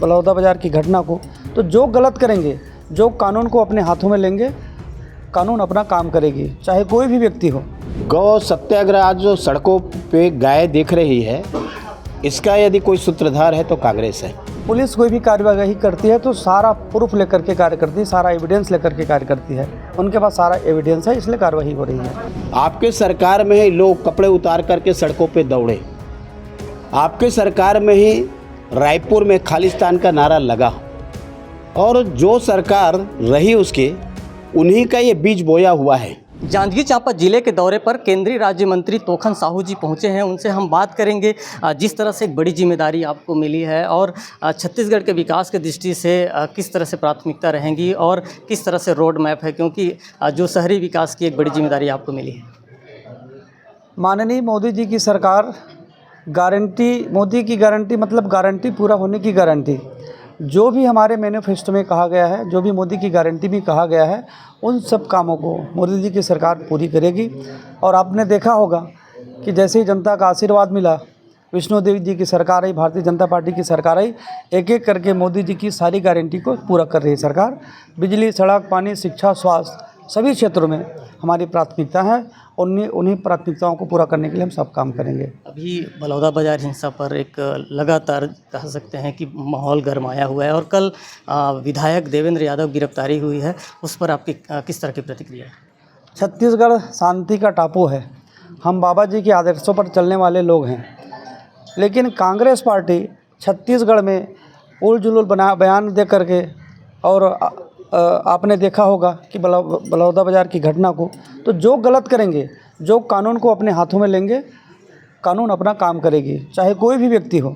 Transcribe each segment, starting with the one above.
बलौदा बाज़ार की घटना को, तो जो गलत करेंगे, जो कानून को अपने हाथों में लेंगे, कानून अपना काम करेगी, चाहे कोई भी व्यक्ति हो। गौ सत्याग्रह आज जो सड़कों पे गाय दिख रही है, इसका यदि कोई सूत्रधार है तो कांग्रेस है। पुलिस कोई भी कार्यवाही करती है तो सारा प्रूफ लेकर के कार्य करती है, सारा एविडेंस लेकर के कार्य करती है। उनके पास सारा एविडेंस है, इसलिए कार्रवाई हो रही है। आपके सरकार में ही लोग कपड़े उतार करके सड़कों पे दौड़े, आपके सरकार में ही रायपुर में खालिस्तान का नारा लगा, और जो सरकार रही उसके उन्हीं का ये बीज बोया हुआ है। जांजगीर चांपा जिले के दौरे पर केंद्रीय राज्य मंत्री तोखन साहू जी पहुंचे हैं। उनसे हम बात करेंगे जिस तरह से एक बड़ी जिम्मेदारी आपको मिली है और छत्तीसगढ़ के विकास की दृष्टि से किस तरह से प्राथमिकता रहेंगी और किस तरह से रोड मैप है, क्योंकि जो शहरी विकास की एक बड़ी जिम्मेदारी आपको मिली है। माननीय मोदी जी की सरकार गारंटी, मोदी की गारंटी मतलब गारंटी पूरा होने की गारंटी। जो भी हमारे मैनिफेस्टो में कहा गया है, जो भी मोदी की गारंटी में कहा गया है, उन सब कामों को मोदी जी की सरकार पूरी करेगी। और आपने देखा होगा कि जैसे ही जनता का आशीर्वाद मिला, विष्णु देवी जी की सरकार आई, भारतीय जनता पार्टी की सरकार आई, एक एक करके मोदी जी की सारी गारंटी को पूरा कर रही है सरकार। बिजली, सड़क, पानी, शिक्षा, स्वास्थ्य सभी क्षेत्रों में हमारी प्राथमिकता है। उन्हीं प्राथमिकताओं को पूरा करने के लिए हम सब काम करेंगे। अभी बलौदा बाजार हिंसा पर एक लगातार कह सकते हैं कि माहौल गरमाया हुआ है और कल विधायक देवेंद्र यादव गिरफ्तारी हुई है, उस पर आपकी किस तरह की प्रतिक्रिया है? छत्तीसगढ़ शांति का टापू है। हम बाबा जी के आदर्शों पर चलने वाले लोग हैं, लेकिन कांग्रेस पार्टी छत्तीसगढ़ में उल-जुलूल बयान दे करके, और आपने देखा होगा कि बलौदा बाज़ार की घटना को, तो जो गलत करेंगे, जो कानून को अपने हाथों में लेंगे, कानून अपना काम करेगी, चाहे कोई भी व्यक्ति हो।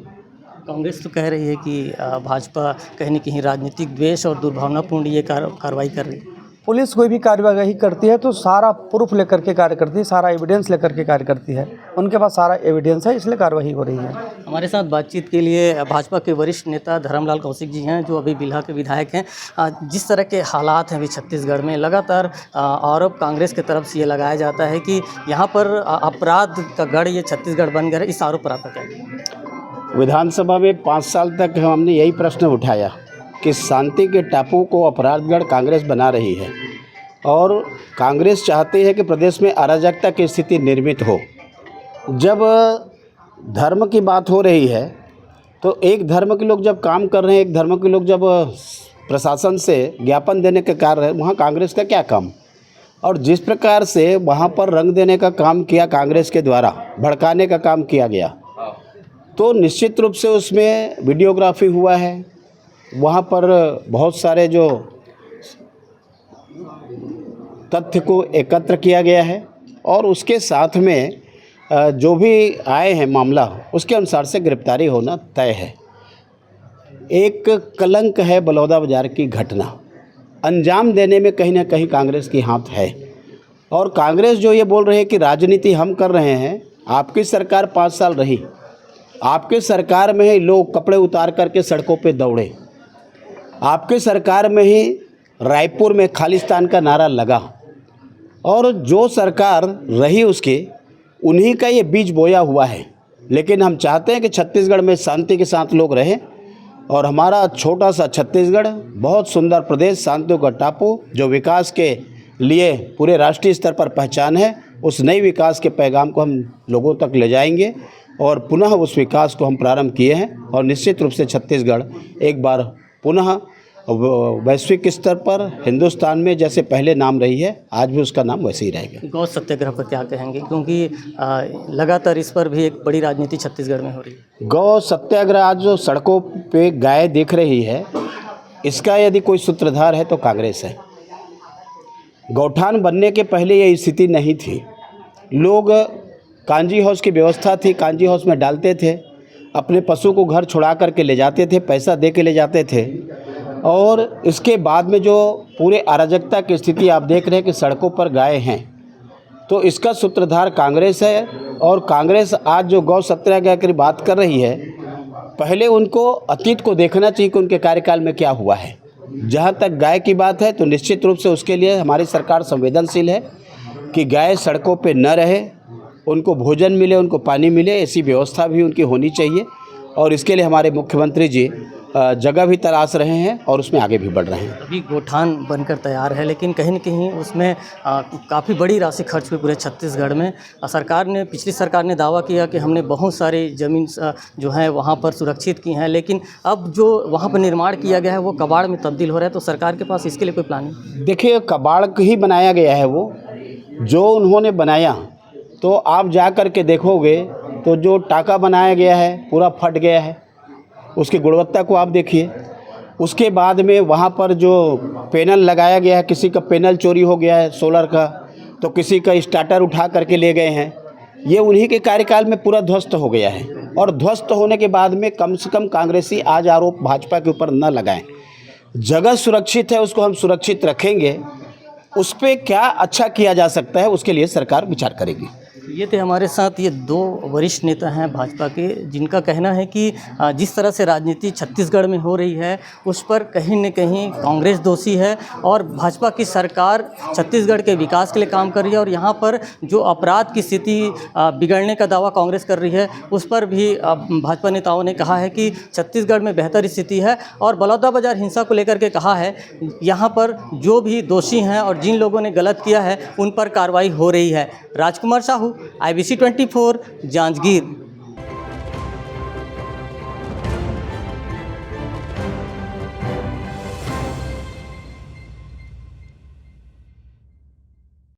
कांग्रेस तो कह रही है कि भाजपा कहीं न कहीं राजनीतिक द्वेष और दुर्भावनापूर्ण ये कार्रवाई कर रही है। पुलिस कोई भी कार्यवाही करती है तो सारा प्रूफ लेकर के कार्य करती है, सारा एविडेंस लेकर के कार्य करती है। उनके पास सारा एविडेंस है, इसलिए कार्रवाई हो रही है। हमारे साथ बातचीत के लिए भाजपा के वरिष्ठ नेता धर्मलाल कौशिक जी हैं, जो अभी बिल्हा के विधायक हैं। जिस तरह के हालात हैं अभी छत्तीसगढ़ में, लगातार आरोप कांग्रेस की तरफ से ये लगाया जाता है कि यहाँ पर अपराध का गढ़ ये छत्तीसगढ़ बन गया है। इस आरोप पर आपका क्या? विधानसभा में 5 साल तक हमने यही प्रश्न उठाया कि शांति के टापू को अपराधगढ़ कांग्रेस बना रही है, और कांग्रेस चाहती है कि प्रदेश में अराजकता की स्थिति निर्मित हो। जब धर्म की बात हो रही है तो एक धर्म के लोग जब काम कर रहे हैं, एक धर्म के लोग जब प्रशासन से ज्ञापन देने के कार्य है, वहाँ कांग्रेस का क्या काम? और जिस प्रकार से वहाँ पर रंग देने का काम किया कांग्रेस के द्वारा, भड़काने का काम किया गया, तो निश्चित रूप से उसमें वीडियोग्राफी हुआ है। वहाँ पर बहुत सारे जो तथ्य को एकत्र किया गया है, और उसके साथ में जो भी आए हैं मामला, उसके अनुसार से गिरफ्तारी होना तय है। एक कलंक है बलौदा बाजार की घटना, अंजाम देने में कहीं ना कहीं कांग्रेस की हाथ है। और कांग्रेस जो ये बोल रही है कि राजनीति हम कर रहे हैं, आपकी सरकार 5 साल रही, आपके सरकार में ही लोग कपड़े उतार करके सड़कों पे दौड़े, आपके सरकार में ही रायपुर में खालिस्तान का नारा लगा, और जो सरकार रही उसके उन्हीं का ये बीज बोया हुआ है। लेकिन हम चाहते हैं कि छत्तीसगढ़ में शांति के साथ लोग रहें, और हमारा छोटा सा छत्तीसगढ़ बहुत सुंदर प्रदेश, शांतियों का टापू, जो विकास के लिए पूरे राष्ट्रीय स्तर पर पहचान है, उस नई विकास के पैगाम को हम लोगों तक ले जाएंगे, और पुनः उस विकास को हम प्रारंभ किए हैं। और निश्चित रूप से छत्तीसगढ़ एक बार पुनः वैश्विक स्तर पर हिंदुस्तान में जैसे पहले नाम रही है, आज भी उसका नाम वैसे ही रहेगा। गौ सत्याग्रह पर क्या कहेंगे, क्योंकि लगातार इस पर भी एक बड़ी राजनीति छत्तीसगढ़ में हो रही है। गौ सत्याग्रह आज जो सड़कों पे गाय दिख रही है, इसका यदि कोई सूत्रधार है तो कांग्रेस है। गौठान बनने के पहले ये स्थिति नहीं थी। लोग कांजी हाउस की व्यवस्था थी, कांजी हाउस में डालते थे, अपने पशु को घर छुड़ा करके ले जाते थे, पैसा दे के ले जाते थे, और इसके बाद में जो पूरे अराजकता की स्थिति आप देख रहे हैं कि सड़कों पर गाय हैं, तो इसका सूत्रधार कांग्रेस है। और कांग्रेस आज जो गौ सत्याग्रह की बात कर रही है, पहले उनको अतीत को देखना चाहिए कि उनके कार्यकाल में क्या हुआ है। जहाँ तक गाय की बात है तो निश्चित रूप से उसके लिए हमारी सरकार संवेदनशील है कि गाय सड़कों पे न रहे, उनको भोजन मिले, उनको पानी मिले, ऐसी व्यवस्था भी उनकी होनी चाहिए। और इसके लिए हमारे मुख्यमंत्री जी जगह भी तलाश रहे हैं और उसमें आगे भी बढ़ रहे हैं। अभी गोठान बनकर तैयार है, लेकिन कहीं न कहीं उसमें काफ़ी बड़ी राशि खर्च हुई पूरे छत्तीसगढ़ में। पिछली सरकार ने दावा किया कि हमने बहुत सारी ज़मीन जो है वहाँ पर सुरक्षित की हैं, लेकिन अब जो वहाँ पर निर्माण किया गया है वो कबाड़ में तब्दील हो रहा है। तो सरकार के पास इसके लिए कोई प्लान नहीं? देखिए, कबाड़ ही बनाया गया है वो, जो उन्होंने बनाया, तो आप जा कर के देखोगे तो जो टाका बनाया गया है पूरा फट गया है। उसकी गुणवत्ता को आप देखिए। उसके बाद में वहाँ पर जो पैनल लगाया गया है, किसी का पैनल चोरी हो गया है सोलर का, तो किसी का स्टार्टर उठा करके ले गए हैं। ये उन्हीं के कार्यकाल में पूरा ध्वस्त हो गया है। और ध्वस्त होने के बाद में कम से कम कांग्रेसी आज आरोप भाजपा के ऊपर न लगाएं। जगह सुरक्षित है, उसको हम सुरक्षित रखेंगे। उस पर क्या अच्छा किया जा सकता है, उसके लिए सरकार विचार करेगी। ये थे हमारे साथ ये दो वरिष्ठ नेता हैं भाजपा के, जिनका कहना है कि जिस तरह से राजनीति छत्तीसगढ़ में हो रही है उस पर कहीं न कहीं कांग्रेस दोषी है और भाजपा की सरकार छत्तीसगढ़ के विकास के लिए काम कर रही है। और यहाँ पर जो अपराध की स्थिति बिगड़ने का दावा कांग्रेस कर रही है, उस पर भी भाजपा नेताओं ने कहा है कि छत्तीसगढ़ में बेहतर स्थिति है। और बलौदाबाजार हिंसा को लेकर के कहा है यहाँ पर जो भी दोषी हैं और जिन लोगों ने गलत किया है उन पर कार्रवाई हो रही है। राजकुमार साहू, IBC 24, जांजगीर।